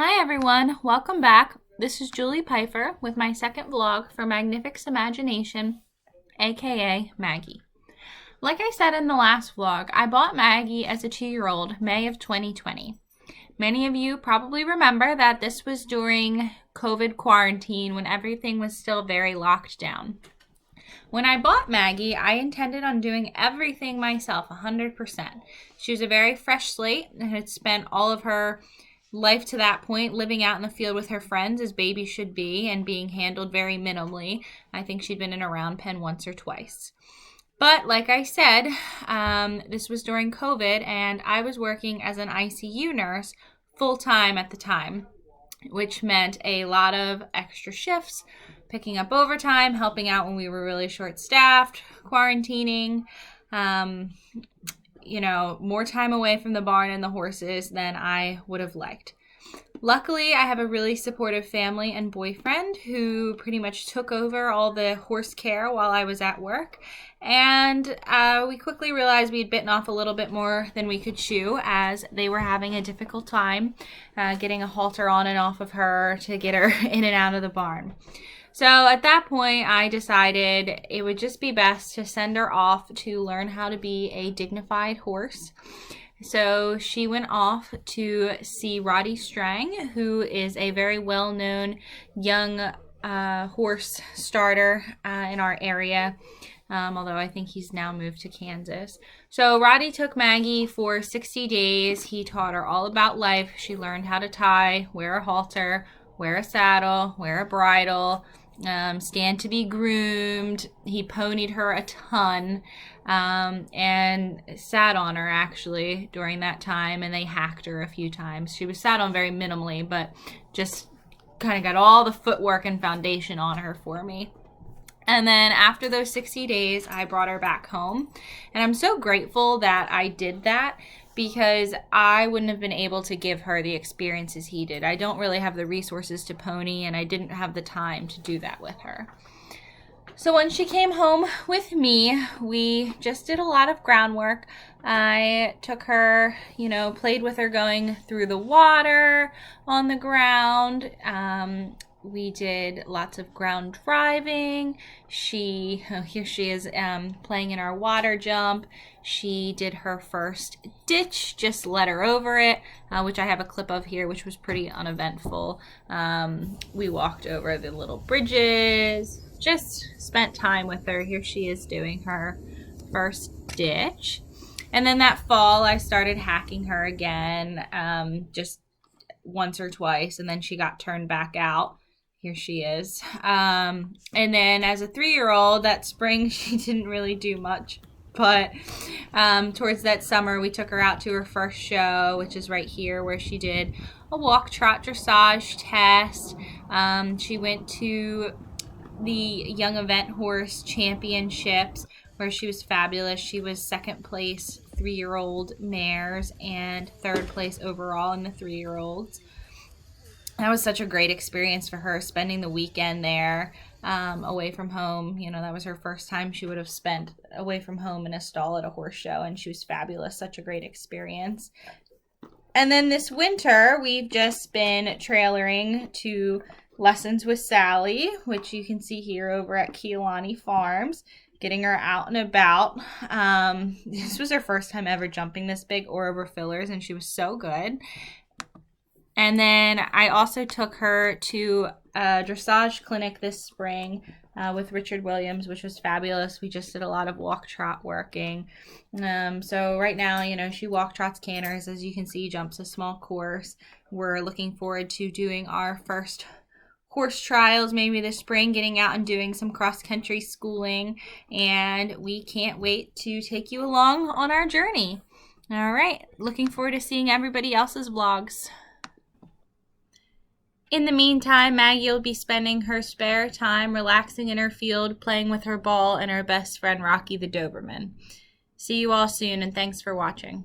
Hi everyone, welcome back. This is Julie Pfeiffer with my second vlog for Magnific C'Imaginationn, aka Maggie. Like I said in the last vlog, I bought Maggie as a 2-year-old May of 2020. Many of you probably remember that this was during COVID quarantine when everything was still very locked down. When I bought Maggie, I intended on doing everything myself, 100%. She was a very fresh slate and had spent all of her life to that point living out in the field with her friends as babies should be and being handled very minimally. I think she'd been in a round pen once or twice. But like I said, this was during COVID and I was working as an ICU nurse full-time at the time, which meant a lot of extra shifts, picking up overtime, helping out when we were really short-staffed, quarantining, more time away from the barn and the horses than I would have liked. Luckily, I have a really supportive family and boyfriend who pretty much took over all the horse care while I was at work. And we quickly realized we'd bitten off a little bit more than we could chew as they were having a difficult time getting a halter on and off of her to get her in and out of the barn. So at that point, I decided it would just be best to send her off to learn how to be a dignified horse. So she went off to see Roddy Strang, who is a very well-known young horse starter in our area, although I think he's now moved to Kansas. So Roddy took Maggie for 60 days. He taught her all about life. She learned how to tie, wear a halter, wear a saddle, wear a bridle, stand to be groomed. He ponied her a ton and sat on her actually during that time, and they hacked her a few times. She was sat on very minimally, but just kind of got all the footwork and foundation on her for me. And then after those 60 days, I brought her back home. And I'm so grateful that I did that because I wouldn't have been able to give her the experiences he did. I don't really have the resources to pony, and I didn't have the time to do that with her. So when she came home with me, we just did a lot of groundwork. I took her, played with her going through the water, on the ground. We did lots of ground driving. Here she is playing in our water jump. She did her first ditch, just let her over it, which I have a clip of here, which was pretty uneventful. We walked over the little bridges, just spent time with her. Here she is doing her first ditch. And then that fall, I started hacking her again, just once or twice, and then she got turned back out. Here she is. And then as a 3-year-old, that spring, she didn't really do much. But towards that summer, we took her out to her first show, which is right here, where she did a walk trot dressage test. She went to the Young Event Horse Championships, where she was fabulous. She was second place 3-year-old mares and third place overall in the 3-year-olds. That was such a great experience for her, spending the weekend there away from home. That was her first time she would have spent away from home in a stall at a horse show, and she was fabulous. Such a great experience. And then this winter, we've just been trailering to Lessons with Sally, which you can see here over at Keelani Farms, getting her out and about. This was her first time ever jumping this big or over fillers, and she was so good. And then I also took her to a dressage clinic this spring with Richard Williams, which was fabulous. We just did a lot of walk trot working. So right now, she walk trots canters. As you can see, jumps a small course. We're looking forward to doing our first horse trials maybe this spring, getting out and doing some cross-country schooling. And we can't wait to take you along on our journey. All right, looking forward to seeing everybody else's vlogs. In the meantime, Maggie will be spending her spare time relaxing in her field, playing with her ball and her best friend Rocky the Doberman. See you all soon, and thanks for watching.